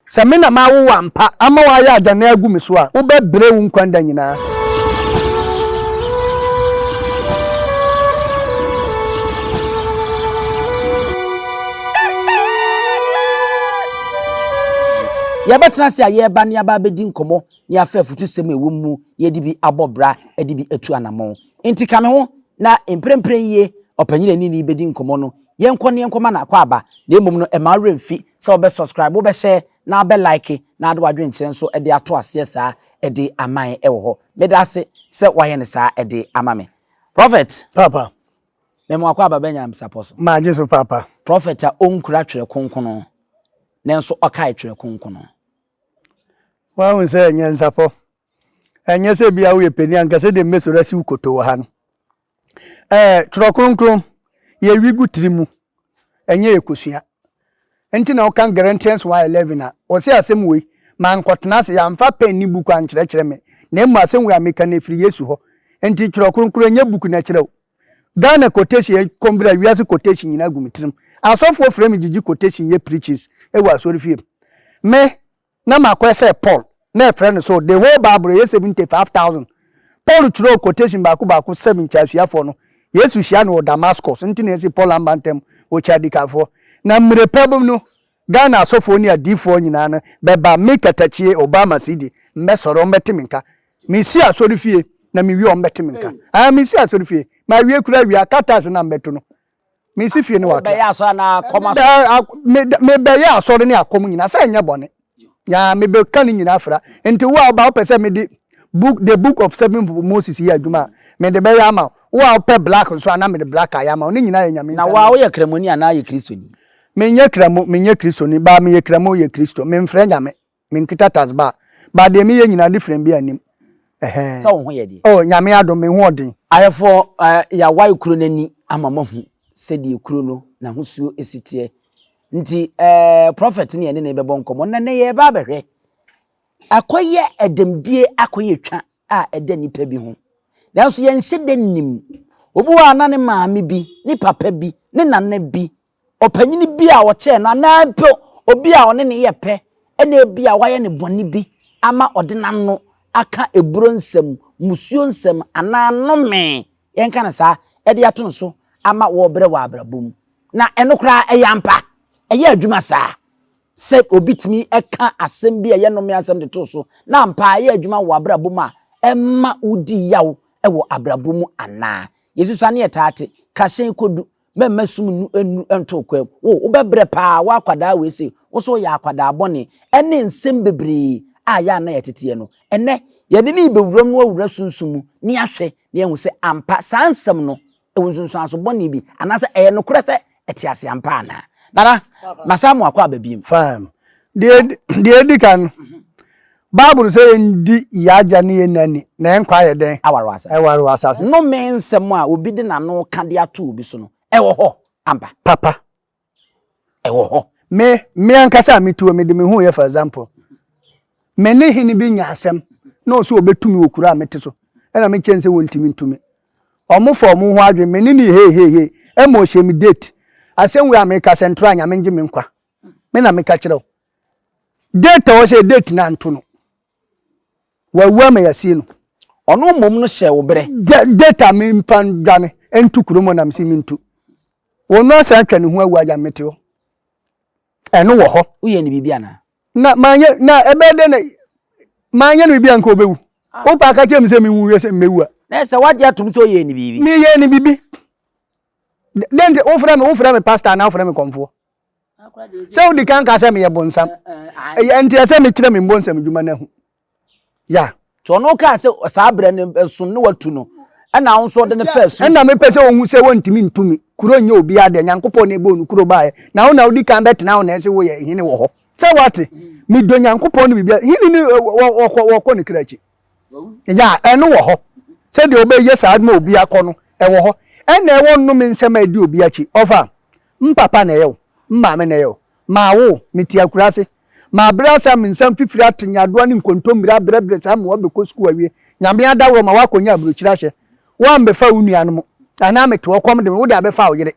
Samina ma wo ampa ama wa ya agana agu me so a wo be bre wo nkwanda nyina ya betra se aye ba ne aba bedi nkomo ya fa futu sem ewo mu ye di bi abobra edi bi atu anamon enti kame ho na emprempren ye opanyina ni bedi nkomo no ye nkoma na akwa aba na emom no e ma remfi se obe subscribe obe share na be like na ade wadwe nkyere nso e de ato ase saa e de aman e wo ho me da se waye ne saa e de amame prophet papa memo akwa aba benya msaposo ma jesu papa prophet a onkura twere konkono nenso okai twere konkono wa won se NYANSAPO enye se bia wo epeni anka se de mesora si ukoto wo ha no twere kronkron ye wigu tirimu enye ekosua enti na okan Ghanaians 11 a o se asem we man kwotena se ya mfa pen ni buku an kyerɛkyerɛ me na emu asem we ameka na firi Yesu ho enti twere kronkron enye buku na kyerɛw Ghana quotation kombra wiase quotation nyina gumitirim asofo frame gigi quotation ye preaches e wa sorry fie me na makwese Paul na friend so the whole Bible ye 75,000 Paul throw quotation baako 7 chasuafo no Yesu hia no Damascus nti na esi Paul ambantem o chadikafo na mrepabum no Ghana asofo ni adifo nyina na beba mekatachie Obama sidi mbesoro mbeteminka me si asori fie na me wi ombeteminka me si asori fie ma wie kura wi akatas na mbeto no me si fie ne wa be ya so na koma me be ya so ne akom nyina sa nya bone ya me be kan nyina afra enti wo ba pese me di the book of 7 Moses ya adwuma me de be ya ma wo pe black so na me de black ya ma oni nyina ya nyame na wa wo ye kremoni ana ye kristoni me nye kristoni ba me ye kremo ye kristo me mfre nyame me nkita tasba ba de me ye nyina different bi anim so wo ho ye di oh nyame adom me ho odin ayefo ya wai kuro nani amamahu sedi kuro no na hosuo esitie nti prophet ne ene ne bebo nkomo na ne ye ba behwe akoye edemdie akoye twa a eda nipa bi ho nanso ye nhede nim obu wa na ne maame bi ne papa bi ne nana bi opanyini bi a wo che na na pe obi a one ne ye pe ene bi a waye ne boni bi ama odinano aka eburo nsem musuo nsem ananome yenka na saa ede ato nso ama wo bre wa abrabum na enokra eyampa eye adwuma saa se obitimi eka asem bi eye nome asem de to so na mpa eye adwuma wo abrabum a emma udi yaw ewo abrabum ana yesu ane etate kahyen kodu memma sum nu enu ento kwam wo bebre pa wa kwada we se wo so ya kwada bone ene nsem bebre ya na yetete no ene ye de ni bewuram no awura sunsumu ni ahwe ni ehu se ampa sansem no ewu sunsun aso boni bi anase no kure se etiase ampa ana dara masamu akwa ababiem fam de edikan Bible say ndi yaja ni enani na enkwa ye den awaru asase no mensem a obi de na no ka de ato obi so no ewo ho ampa papa ewo ho me ankasa metuo me de me hu ye for example me ne hini bi nya asem na so obetumi okura mete so na me chense wontimi ntumi omofo omo ho adwe me ni he e mo hye mi date asem we America Central nya me ngi me nkwa me na me ka kire date o se date na nto no wa me yasi no ono mom no hye wo bere date me mpan dwane entu kuromo na msi mintu wono sa atwa ne ho awu aja mete ho eno wo ho uye ni bibia na manye na ebede na manye no bibia nka obewu o pa ka chem se mi wu ye se mewu a na se wadi atum so ye ni bibi mi ye ni bibi dente o fra me pastor na o fra me konfo se o di kan ka se me ye bonsam enti se me kire me bonsam djuma na hu ya to no ka se sa bra ne sun ne watu no na won so de ne first na me pese ohun se wontimi ntumi kuro nye obi ade nyankopon na bonu kuro bae na wo na odi kan betina wo na se wo ye hine wo ho se wate mi do nyankopon no bibia hine ni wo ne krachi ya eno wo ho se de obe ye sa ma obi akono e wo ho ena e wonno me nsem adi obi achi ofa mpapa na ye mma na ye ma wo meti akurase ma brasa me nsem fifiri atnyado ne nkontombira brebre sa ma wo be ko school awie nyame adawro ma wakonya abrochira hye wa mbe fa unuanom ana me to okom de me wo da be fa wo yire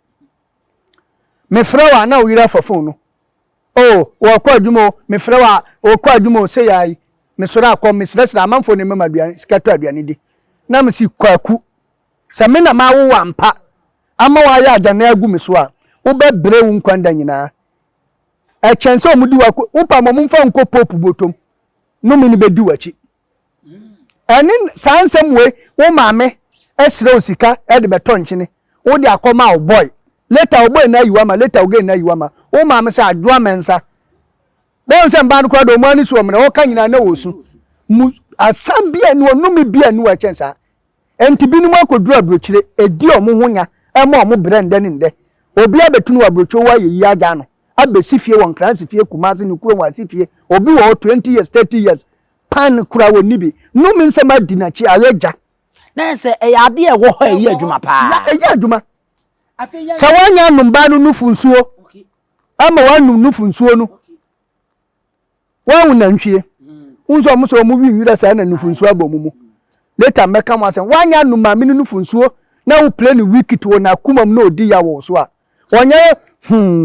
me fra wa na wo yire fa phone no oh wo kwa adwuma me frɛ wa wo kwa adwuma se yai me soro akɔ me srɛsrɛ amanfo ne mama aduane sikato aduane di na me si kwaku sɛ me na ma wo wampa ama wa ya agya agu me so a wo be bre wo nkwanda nyinaa e chense omudi wa wo pa mo mfa nko popu botom no me ni bedi wachi eni sansem we wo maame esre osika e de beto nchene wo de akoma wo boy later wo boy na yiwama later wo ge na yiwama wo maame sa adwa mensa don se mba no kwa do mo ani so omre wo ka nyina na wo su asam bia ni onumi bia ni wa chensa enti binumu akoduru abrochire edi omo honya ema omo brende ni nde obi abetunu wa abrocho wa yeyi aga no abesifie won kranse fie kumase ni kuro wa sifie obi wo 20 years 30 years pan kura wo nibi no mi nsema dinachi ayeja na se e ade e wo ho eyi adwuma pa eyi adwuma sa wanya numba no nufu nsuo ama wanu nufu nsuo no wawu nantwie unso mo so mo wi nwira sa na nufu nsuo abomumu later meka mo asen wanya numba mi nufu nsuo na wo play ni wiki to na kumam na odi ya wo so a wonye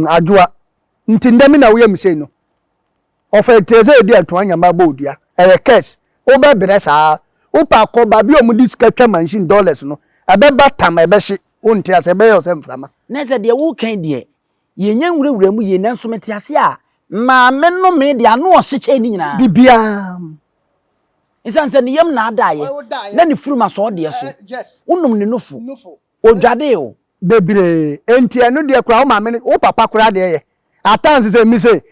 adwoa nti ndemi na wo yam sei no ofa teze edi ato anya ma ba odia e kes wo be bere sa wo pa ko ba bi omudi sika twa machine dollars no abeba tam ebe hye wo nti ase be yo se mframa na se de wo kan de yenya nwurawura mu ye nanso mete ase a ma me no me de ano o hyeche ni nyina bibia isanse ne yam na adaye na ne furuma so de so wonum ne nufu odwade o bebre enti eno de kura wo ma me wo papa kura de ye atanse se mi se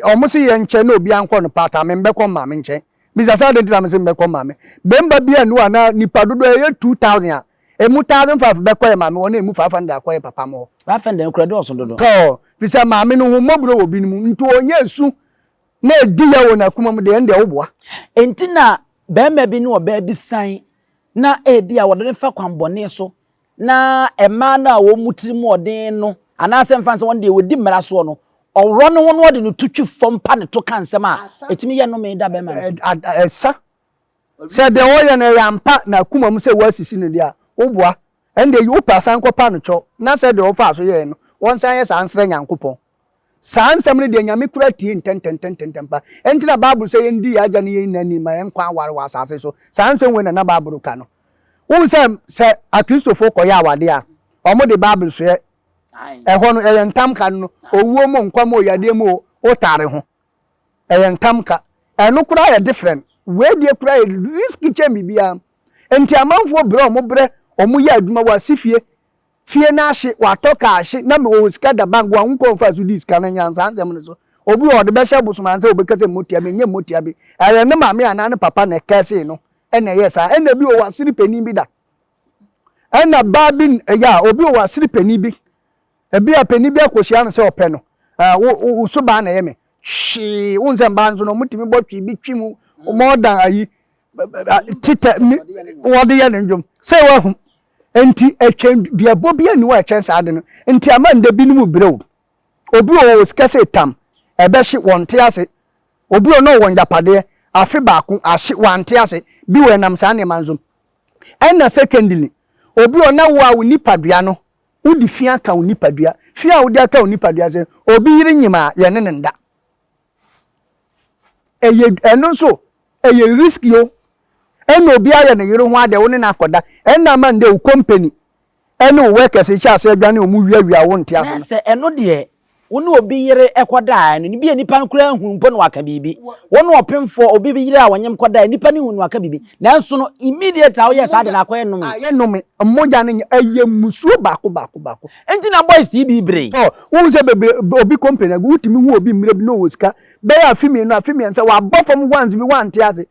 omusi ye nche na obi anko no pata me mbekọ ma me nche bisa sa de dira me se mbekọ ma me bemba bia nu ana nipa dodo ye 2000 a emu 1500 bekọ ye ma me wona emu 500 akọ ye papa mo 500 kura de oso dodo to bisa ma me no ho mobro obi nimu nto onye esu na edi ya wona kuma mu de nde oboa enti na bemba bi ne oba bi san na ebi a wode fa kwambone so na ema na wo mutiri mu odin no anase mfanse won de wodi mmara so no owro no won wode no tutwi fom pa ne to kansem a etimi ye no me da be ma esa se de wo ye na yampa na kuma mu se wasisi ne dia oboa ende yu pasan ko pa no cho na se de wo fa so ye no won san ye sansre nyankopon sansem ne de nyame kura tie ntenten pa enti na bible se ye ndi agya ne ye nani ma en kwa aware wa asase so sansem we na bible ka no won se a Christopher ko ya awade a omo de bible so ye ehọ no eyentam ka no owuo mo nkwam oyade mo otare ho eyentam ka eno kura ye different we die kura ye risky chemi bia enti amanfo bre omo bre omo ya aduma wa sifie fie na ahye wa toka ahye na me o sika da bank wa nko fa so dis kana nyansa ansem ne so obi o de be hye busuma se obekase motia me nye motia bi ere ne ma me ana ne papa na kase no ene yesa ene bi o wa siri peni bi da ena babin ya obi o wa siri peni bi ebi apeni bi akohia no se ope no wo so ba na yeme hyi unze mba nzo no mutimi botwi bi twimu more than ayi tita wode ye ne ndwom se wa hu enti etwen bia bobia ni wa etwen sa de no enti amanda bi numu brew obi o skase tam ebe hye wonte ase obi o no won japade afi ba ko ahye wante ase bi we nam sa ne manzo na secondly obi o na wa wo nipadua no udi fia ka onipadua fia udi aka onipadua se obi yiri nyima ye ne nda eye eno so eye risk yo eno obi aye ne yiri ho ade wo ne na akoda ena ma nde o company eno workers e cha se adwane o mu wiawia wo ntia so se eno de wonu obi yire ekoda no ni bi nipa nkura hu mpo no waka bibi wonu opemfo obi bi yire a wanyem koda nipa ni hu no waka bibi nanso no immediate awo yes ade na akoye no me aye no me mmoja ne eye musuo bako enti na boys bi bre to won se bebe obi company agu utimi hu obi mire bi no wosika be ya afimi no afimi nsa wa bofom ones bi wante ase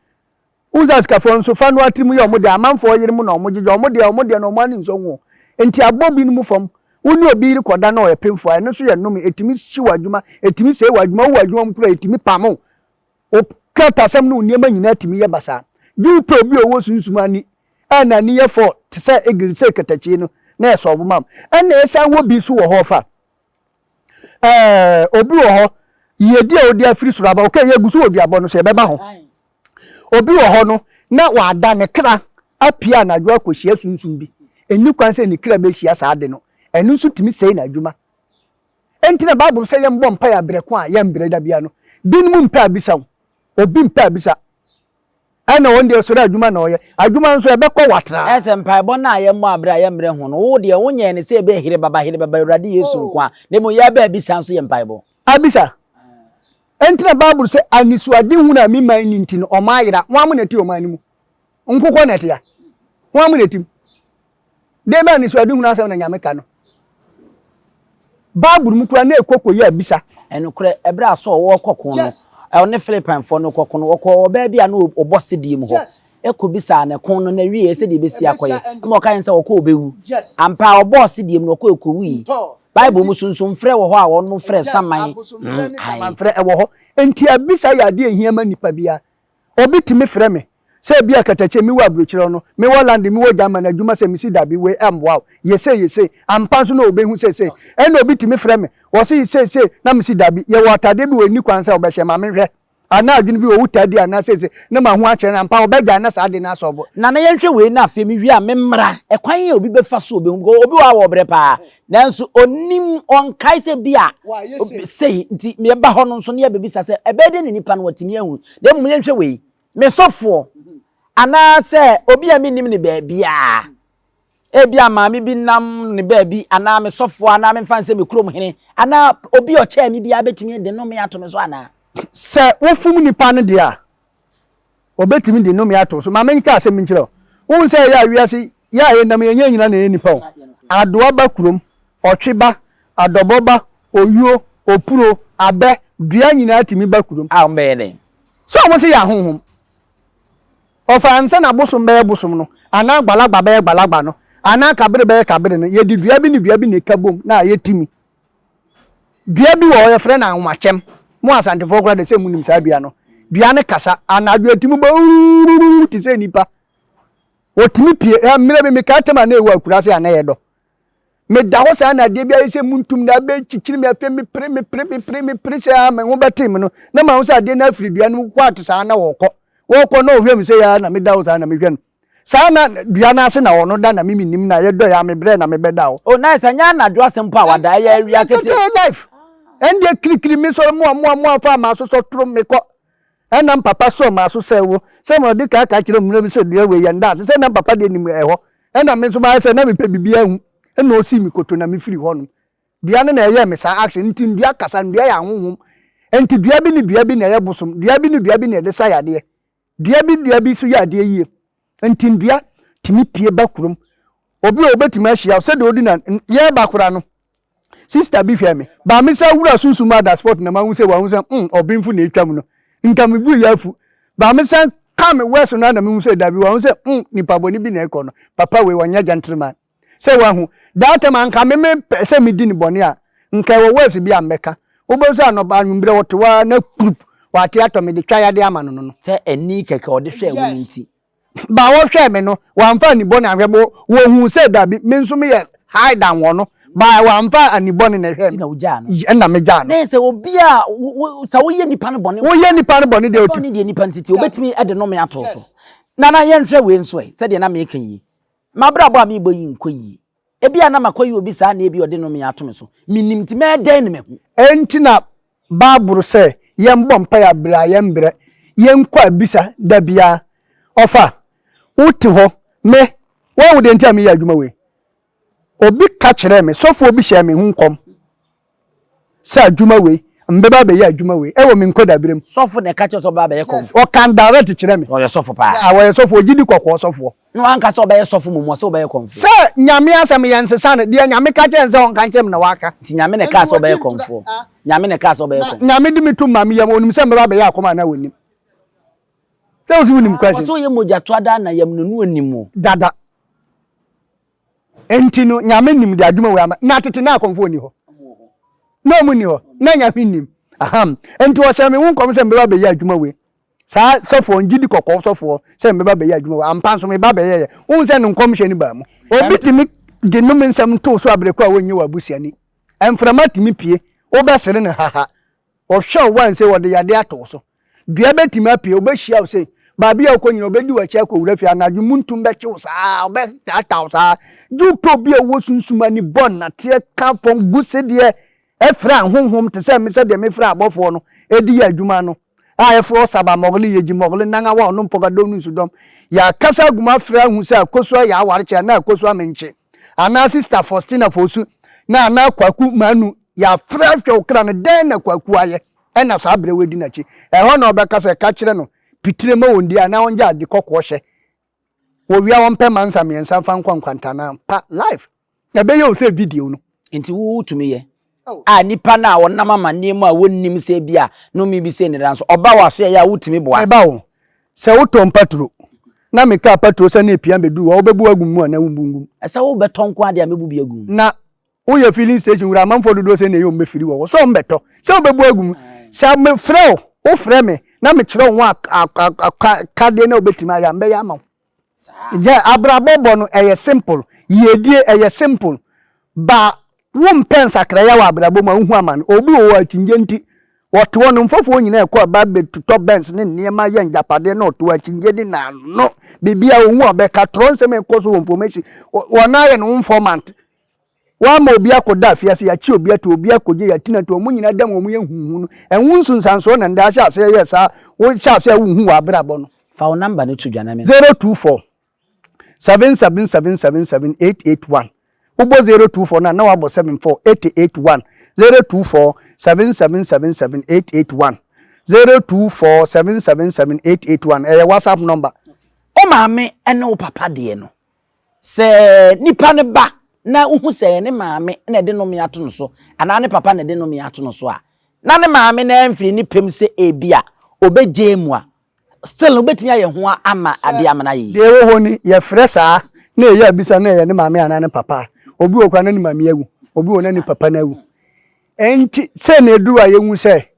uza ska fo nso fa no atimu ye omode amanfo yire mu na omogije omode no mani nso hu enti abobi no mu fom woni obi ri koda na oyepemfo eno so ye nomi etimi hyi wadwuma etimi se wadwuma wadwuma mkura etimi pamo o kata sam no niema nyina etimi ye basa ju pro bi owo sunsumani ana ni ye for te se egiri se katachi no na eso ovu mam ana esan wo bi so wo ho fa obi wo ho ye di odi afiri sura ba okay ye gusu obi abo no se beba ho obi wo ho no na wada ne kra apia na dwo akohia sunsum bi eni kwan se ne kra be hia sa ade no enu so timi sei na adwuma enti na Bible say yem bɔ mpa ya brɛ ko a yem brɛ da bia no binum mpa abisa obi mpa abisa ana wonde osoro adwuma na oye adwuma nso ebekɔ watra ese mpa bɔ na yem mo abra yem brɛ ho no wo de wo nyɛ ne se be hire baba Awurade Yesu nko a ne mo ya ba abisa nso yem mpa bɔ abisa enti na Bible say anisuade hu na mi man ni nti no o ma yira wo amunati o man ni mu nkokɔ na tia wo amunati de ba anisuade hu na asɛm na nyame ka no Bible mu kura na ekoko ya abisa eno kura ebra so wo kokko no ne Philippine for no kokko no okɔ ba bia no obosidi mu ho ekobisa na kon no na wie se de besi akoye ma kan se okɔ obewu ampa obosidi mu no okɔ ekowi Bible mu sunsun frɛ wo ho a won mu frɛ saman saman frɛ ɛwɔ ho enti abisa ya de ehiama nipa bia obi timi frɛ me se bia katache mi wa abrochiro no me wa land mi wo jama na adwuma se mi si dabi we wow yese ampa so na obehu se ena obi timi frɛ me wo se na mi si dabi ye wo atade bi we ni kwansa obehwe ma me hwɛ ana adwene bi wo utade ana se na ma ho akyere na ampa obegya na sa de na asobo na na yenhwe we na afie mi wi a me mmra ekwan ye obi befa so obehu obi wa wo bre pa nanso onim onkai se bia sei nti me ba ho no so ne ya bebisa se ebede ne nipa no watimi ahu de mu yenhwe we me sofo ana se obi a minim ne baabia ebia maami bi nam ne baabi ana me sofo ana me fanse me krom hene ana obi o che mi bia betimi de no me ato me so ana se wofum nipa ne de a obetimi de no me ato so maame nka asem nkyerɛ wo se ya wiase ya ye nam ye nyina na nipa o adoa ba krom otweba adoboba oyuo opuro abe dua nyina atimi ba krom a mbe ne so mo se ya honhom ofa nsa na bosom be bosom no ana gbalagba be gbalagba no ana kabere be kabere no ye di dua bi ne kabom na ye timi dua bi wo ye frɛ na nwachem mo Asante fo kra de se munim sa bia no dua ne kasa ana dua timi ba ti se nipa otimi pie mire be me ka tema na ewu akura se ana ye do me da ho sa na de bia se muntum na be chichiri me afi me pre se a me ho betim no na ma ho sa de na afiri dua no kwa to sa na wokɔ wokɔ no hwem se ya na me da wo sa na me hwɛ no sa na dua na ase na wo no da na mimi nim na ye do ya me bre na me beda wo o nice anya na do asem pa wada ya wi akete life and de krikri mi so mo fa ma so tro me kɔ enam papa so ma so se wo se mo de ka kire mu bi se de we ye nda se na papa de nim ɛhɔ enam me so ma se na me pe bibia hu ena o si mi koto na me firi hɔ no dua ne na ye me sa action nti dua kasa dua ya honhom enti dua bi na ye bosom dua bi na de sa ya de dua bi so ya de yie enti dua timi pie ba kurom obi obetimi ahia se de odi na ye ba kura no sister bi hwe me ba me sa wura sunsuma da sport na ma hu se wa hu se obinfu na etwam no nka me bu yafu ba me sa come west na me hu se da bi wa hu se nipa boni bi na ekɔ no papa we wanya gentleman se wa hu that man ka me se me di ni boni a nka wo west bi ameka obozu anoba nwumbre wotewa na group wate atome de twa ya de ama no se eni keke ode hwe wo nti ba wo hwe me no wamfa ni boni ahwebo wo hu se da bi me nso me ye hide down wo no ba wamfa ani boni na hwe na uja no na me ja no na se obi a sa wo ye nipa no boni wo ye nipa no boni de otu ni de nipa nsiti obetimi ede no me ato so na ye nhwe we nso e se de na me kan yi mabra bo a me boyi nkoyi ebi ana makoyi obi sa na ebi ode no me ato me so minim ti me den ne mehu enti na Bible say yembo mpa ya bra yembre yenkwa abisa da bia ofa uti ho me wo wo de ntia me ya adwuma we obi ka kire me sofo obi hye me hu nkom sa adwuma we mbeba be ya adwuma we e wo me nkoda birem sofo ne ka kire so ba be kom o kan direct kire me o ye sofo pa wo ye sofo ogidi kokko sofo no anka so be ye sofo mo so be ye kom se nyame asam yense na de nyame ka kire nse on kan kire me na waka ti nyame ne ka so be ye komfo nyame ne ka so be ye kom nyame di mitum mame yam onim se mbeba be ya akoma na wonim se o si wonim question so ye moja to ada na yam no onimo dada enti no nyame nim de adwuma we ama na tete na akomfo ni ho no mu ni ho na nyame nim enti wo se me won kom se mbeba be ya adwuma we sa sofo ngidi kokko sofo se mbeba be ya adwuma we ampa so me ba be ye won se no kom hye ni ba mu obi timi de no mensam to so abreko a wonye wa busiani emframa timi pie wo be sere ne haha o hwe wan se wo de yade ato so dua betimi apie wo be hia wo se babi ya ko nyina obedi wa chia ko wura fi anadwu muntum be chiw sa obe tata sa ju probi e wo sunsuma ni bon na te ka fon guse de efra honhom te se me se de me fra abofo no edi ya adwuma no ayefo saba mogli yeji mogli nanga wa no mpoga do nu sudom ya kasa guma fra hu se akoso ya aware che na akoso amenche ana sister Faustina Fosu na na kwaku manu ya fra hwe okra no den na kwaku aye ena sa abre wedi na chi ho na obeka se ka kire no pitire ma wondi ana onja ade kokko hye wo wia won pe mansa miensa fa nkwankwanta na pa live ebe ye o se video no enti wo tumi ye nipa na wonam amane mu a wonnim se bia no mi bi se ne dan so oba wa so ya wutumi boa eba wo se wotom patro na meka patro se na epia bedu wo bebu agum mu na wumbungum ese wo beton kwa de amebu bi agum na wo ye filling station wura manfo dodo se na ye o mefiri wo so mbeto se wo bebu agum se me frɛ wo frɛ me na me kyerɛ wo kade na obetima ya mbe ya ma ja abrabobo no eye simple yedie eye simple ba won pensa kraya wa abrabo ma hu aman obi wo akinje nti wote won mfofo nyina ekọ ba betuto bens ne niema ye njapade na oto akinje di na no bibia wo hu obeka tronsem ekoso information wona ye no informant wa ma obi akoda afiase ya chi obi ato obi akoje ya tinatu omu nyina dam omu ye huhu no enwu nsunsanso na nda sha ase ye sa wo sha ase wo hu wa abrabo no fa wo number no tu dwana me 024 7777881 Ubo 024 na wabo 74881 024 7777881 024 7777881 WhatsApp number. O maame ene wo papa de no. Se nipa ne ba na uhu se ne maame na de no me ato no so ana ne papa na de no me ato no so a na ne maame na emfiri ni pem se ebia obeje mu a still obetimi aye ho ama ade amana yi. De wo honi ye fresa na ye abisa na ye ne maame ana ne papa. Obi okwa na ni mami agu obi wona ni papa na agu enti se na edu a yehu se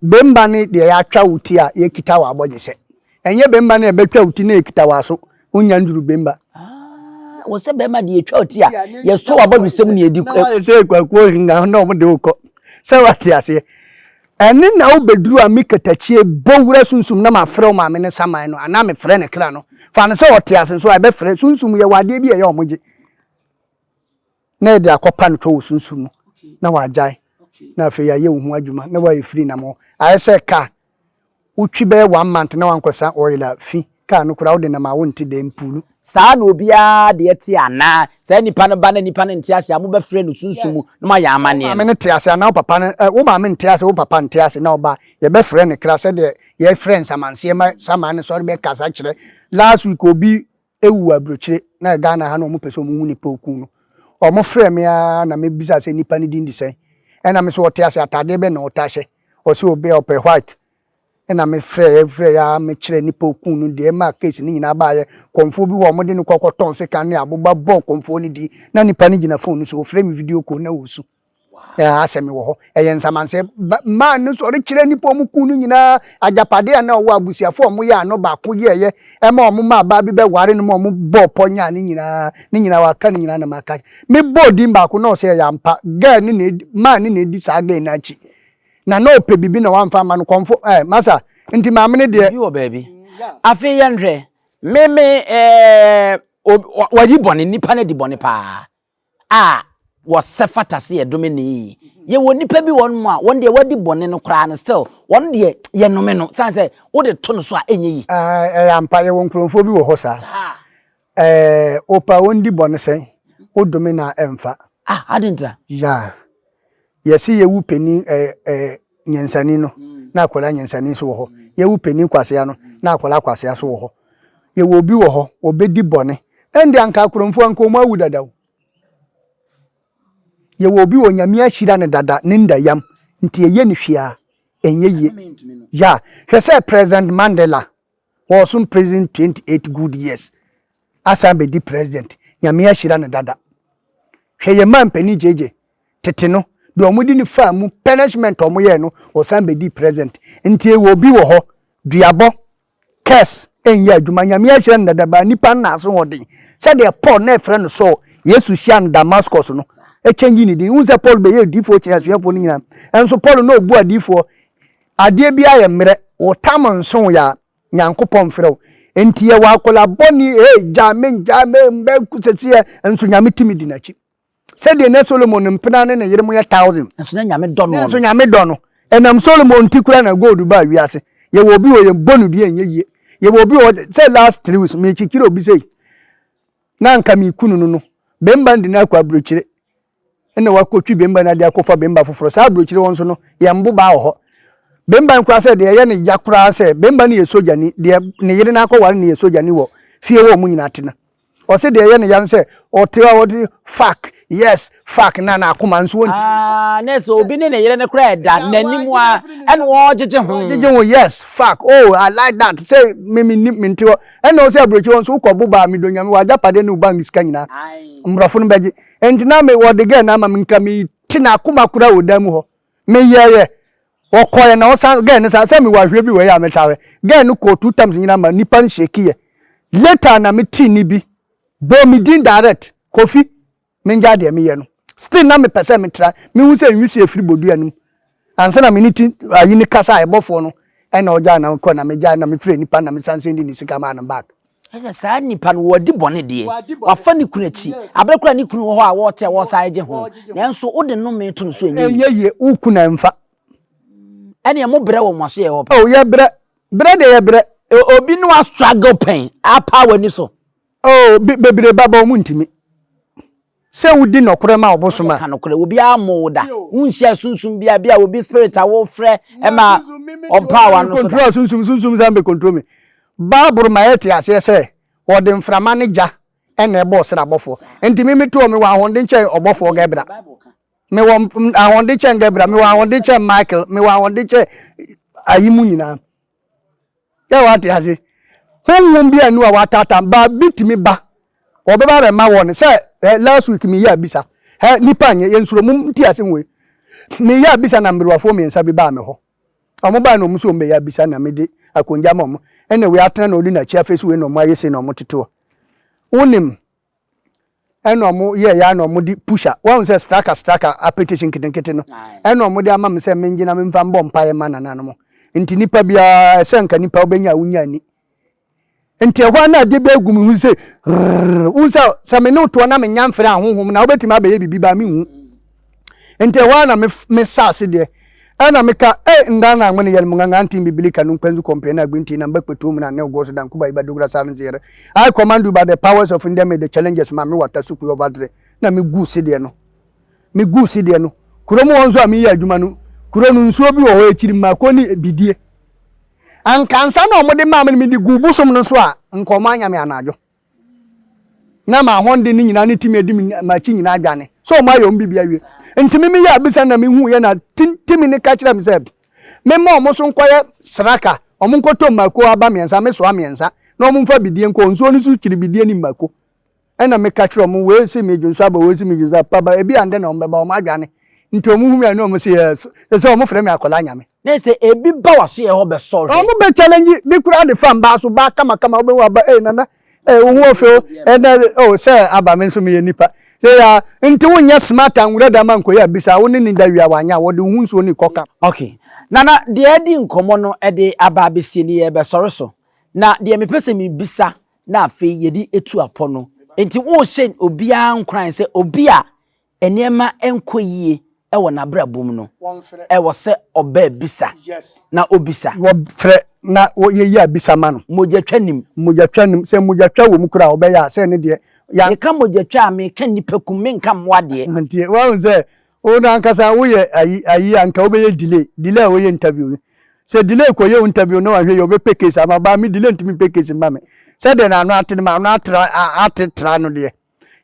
bemba ni de ya twa wuti a ye kita wa aboje se enye bemba na ebetwa wuti na ekita wa so unya nduru bemba wo se bemba de etwa wuti a ye so aboje sem na edi ko se kwakuo hinga na omde uko se wati ase eni na obeduru a mikatachie bowura sunsum na mafrɛ ma me ne saman no ana me frɛ ne kra no fa ne se wati ase so abe frɛ sunsum ye wade bi ye omoje na de akopa no to sunsun na wajai na fe ya ye hu adwuma na wa free na mo aye se ka utwi be 1 month na wankosa oil fi ka no kura wo de na ma wonti de mpulu saa na obia de eti ana saa nipa no ba na nipa no nti ase amo be frɛ no sunsun mu na ma ya amane no me nti ase ana papa no wo ma me nti ase wo papa nti ase na oba ye be frɛ ne kra se de ye friends amanse ma samane so be kasa kire last week obi ewu abrochire na Ghana ha no mo pese mo hu ni poku no omo frɛ me a na me bisa se nipa ni dindi se ena me so wote ase atade be na otahye o se obe ope white ena me frɛ ya me kire nipa okun no de ma case ni nyina ba ye konfo bi wo mo de ni kokoton se kan ne aboba bon konfo ni di na nipa ni gina phone so frɛ me video call na wosu ya asemi wo ho eyensamanse man no so re kire nipa mu kun nyina ajapade a na wo abusiafo mo ya no ba ko ye e ma omo ma ba bi be ware no mo bo ponya ni nyina wa ka ni nyina na maka me bodi mba ko no se ya mpa girl ni man ni edi sa girl na chi na no pe bibi na wan fa ma no konfo masa nti ma me ne de yo baby afi ye nhwe meme wadi boni nipa na di boni pa wasefata se edomeni ye woni pa bi won mu a won de wadi bone no kra no still won de ye no me no san se wo de to no so a enye yi ampa ye won kronfo bi wo ho sa opa won di bone se o domina emfa adinta ya yesi ye wu peni nyansani no na akola nyansani so wo ho ye wu peni kwase ya no na akola kwase ya so wo ho ye wo bi wo ho obedi bone endi anka kronfo anka mo awu dadaw ye wo bi onyame ahira ne dada ne ndayam nti ye ne hwia enye ye ya hwese President Mandela was on president 28 good years asambe di president nyame ahira ne dada hwe ye man pani jeje tete no do omudi ni fa mu punishment omo ye no osambe di president nti ye wo bi wo ho duabo kes enye adwuma nyame ahira ne dada ba nipa na so hodin se de Paul na efre no so Yesu sian Damascus no change ni di unse Paul be ye difo che asuafo ni nyina enso Paul no obu adifo ade bia ye mre o tamonso ya nyankopon frɛw enti ye wa kola boni jame mbe kusesi enso nyame timi di nachi said the Solomon and Penana and Yeremo 1,000. And so nyame do no. So nyame do no. And I'm Solomon tikura na go Dubai we ase. Ye will be o bonu die ye. Ye will be say last 3 weeks me chikiro bi say. Na nka mi kunu no. Bemba ndi na kwa brochire. Ene wakotwi bemba na dia kofa bemba foforo. Sa brochire won so no ye mboba ho. Bemba nkwa say de ye ne yakura say bemba ne ye soja ni de ne yire na akọ ware ne ye soja ni wo. Fie wo mu nyina tena. O say de ye ne yan say o te o fuck. Yes, fuck na akoma nso won. Na so obi ne yire ne kra da nanim a ene wo jeje ho. Jeje ho yes, fuck. Oh, I like that. Say me nti o. Ene o say abrochi won so ukobo ba mi do nyame wa japade ne uba ngisika nyina. Mbrofo no beje. Enti na me wo de ge na ma nka mi ti na akoma kura odam ho. Me yeye. Okoye na o san ge ne sa me wa hwe bi we ya metawe. Ge no ko 2 times nyina ma nipa n shake ye. Later na me ti ni bi. Do me din direct. Kofi menja de me ye no still na me pese me tra me hu se nwisi efiri bodu anum ansa na me niti ayi ni kasa ebofo no e na oja na ko na me ja na me free nipa na me sanse ndi ni sika ma na back ese sa nipa no wodi bone de wafa ni kunu achi abrekura ni kunu ho a wo te wo sa eje ho nanso wo de no me to no so enye ukuna mfa ene mo bre wo mo so ye ho oh ye bre de ye bre obi no struggle pain apa wani so oh bebre baba o muntimi se wudi nokure ma obosoma kanokure obi amoda unhia sunsun bia obi spirit awo frɛ ema opa no control sunsun zambe control me baburu ma yete ase se ode mframa ne ja ene boss na bofo enti mimi to me wa honde nche obofo gebra me wa ahonde nche gebra me wa honde nche Michael me wa honde nche ayimu nyina ya wate ase honwom bia nu a watata ba bitimi ba obeba re ma won se last week me ya bisa nipa nye yensuro mum nti ase nwe me ya bisa na mberwafo me nsa bi ba me ho omo ba no muso mbe ya bisa na me de akonja mom ene we atena na odi na chia face we no mo ayese no mo teto unim eno mo ye ya no mo di pusher one say striker appetition kitenkete no eno mo de ama me se me ngina me mfa mbom pae manana no mo nti nipa bia se nka nipa obenya wunya ni enti ehwa na de be gum hu se unsa same no to na me nyamfere ahohom na obetima abaye bibi ba me hu enti ehwa na me sase de ana me ka ndana ngene yel munganga anti bibilika no kwanzu compare na gbinti na mbakpeto mu na ne go so dan kuba ibadugura 70 I command you by the powers of them the challenges ma me wata suku over there na me gu se de no kuromo wonzo a me ya adwuma no kuro no nsuo bi wo ho ekiri ma ni bidie ankansa na omode ma me di gu busom no so a nkoma anya me anajo na ma honde ni nyina ne timi edi ma chi nyina adwane so ma yo mbibia wie ntimi me ya bisa na me hu ye na timi ne ka kira me se me ma omo so nkoye sraka omo nkoto mako aba miensa me so amiensa na omo mfa bidie nko nso ni su kiri bidie ni mako ena me ka kira omo we se me junso aba we se me junso pa ebi ande na omo ba omo adwane nti omo hu me na omo se yes se omo frɛ me akola nyame na se ebi ba waso ye ho be sorry omo be challenge bi kura de fan ba so ba kama obe wa ba nana wo ofo na se aba me nso me nipa se ya nti wonya smart and wura da man ko ya bisa wo ni dawia wanya wo de hu nso ni koka okay nana de edi nkomo no de aba besie ni ye be sorry so na de me pese me bisa na afi yedi etu apo no nti wo hye obia nkran se obia enema enkoyie ewo na brabum no ewo se oba bisa na obisa wo frɛ na wo ye ya bisa ma no mogya twanim se mogya twa wo mu kura oba ya se ne de ya ka mogya twa me kan nipa kum me nka mwade nti wo nze wo na ankasa wo ye ayi anka wo be ye delay wo ye interview se delay ko ye interview no ahwe ye obe pekese ama ba mi delay ntimi pekese ma me se de na anu atene ma anu atra no de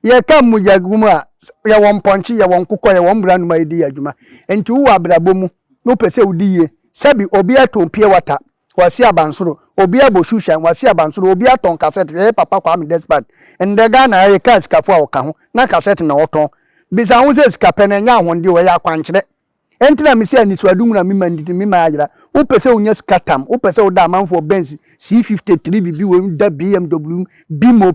ye ka mogya gumu a ye won ponchi ye won kokɔ ye won bra no ma edi adwuma enti wo abrabɔ mu no pese udi ye sabi obi atompie wata wasi abansoro obi aboshushan wasi abansoro obi aton cassette ye papa kwa am despard ende Ghana ye ka sikafo a woka ho na cassette na woton bisa ho se sikape na nya honde wo ya kwankyere entina mi se aniswadu na mi mandidi mi ma ajira wo pese unya skatam wo pese wo da manfo Benz C53 bibi wo da BMW bimo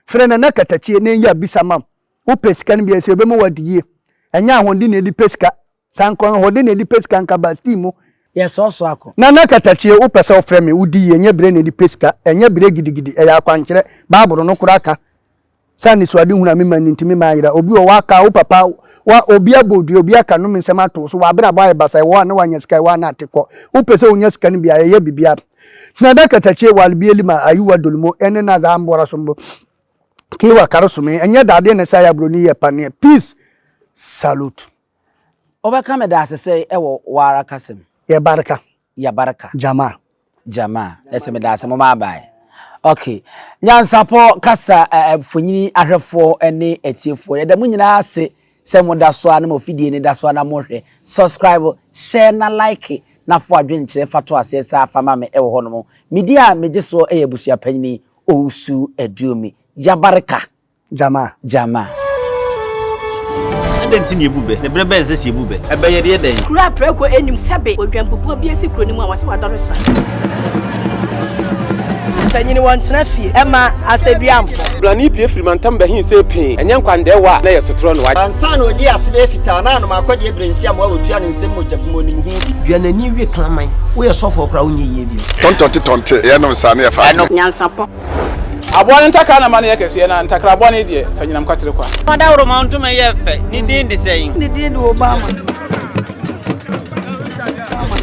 frena na katachie na ya bisa mam wo pese kan bi ese be mo wadiye enya honde na edi pesika sankon honde na edi pesika nka bastimo yes also ako na katachie wo pese wo frɛ me wudi ye nya bre na edi pesika enya bre gidigidi eya kwankyere baburu no kuraka sani swadi huna mema ntimi mayira obi o waka wo papa wa obi abodi obi aka no nsema to so wa bra boy basa wo na wanya sky wa na atekọ wo pese onya sika ni bia ye bibia na da katache walbieli ma ayuwa dolmo ene na za ambora sombo kiwa karosume enye dade ne saya broni ye pane peace salute obeka me da sese ewo wara kasem ya baraka jama ese me da se mo ma bai okay nyansapo kasa fonyini ahwefo ene etiefo ye da mu nyina ase se mo da so ana mo fidie ne da so ana mo hwe subscribe share na like na fo adwenkyere fato ase sa afama me ewo ho no mo media meje so eyebusua panyini ousu aduomi ya baraka jama Adenti ni ebube ne brebe ense si ebube ebe ye de den kura preko enim sebe odwambubu bi esi kuro ni mu awase wadoro sra tanyini wantena fie ema aseduamfo blani pie frimantam behin se pin enye nkwande wa na yesotro no wa ansa na odi asebe fita na no makode ebrensi am wa wotua ne nsem mojabumo ni hu bi duanani wie klaman wo ye sofo kra wo nye yie bi tontonte ye no nsane ye fa nyansapo aboa ntaka na mane ye kese na ntakra aboa ne de fanyinam kwatere kwa Mada uro ma ntuma ye fe ni din de seyin ni din do Obama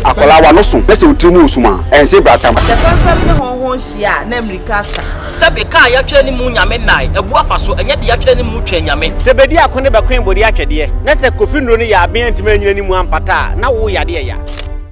akola wa no so pese otrimu osuma ense bratam the first ne honhon hia na America sa Sabe ka ya twa ni mu nyame nai ebu afaso enye de ya twa ni mu twa nyame sebedi akone bakwen bodi atwede na se kofi nro ne ya aben ntima nyina ni mu ampata na wo yade ya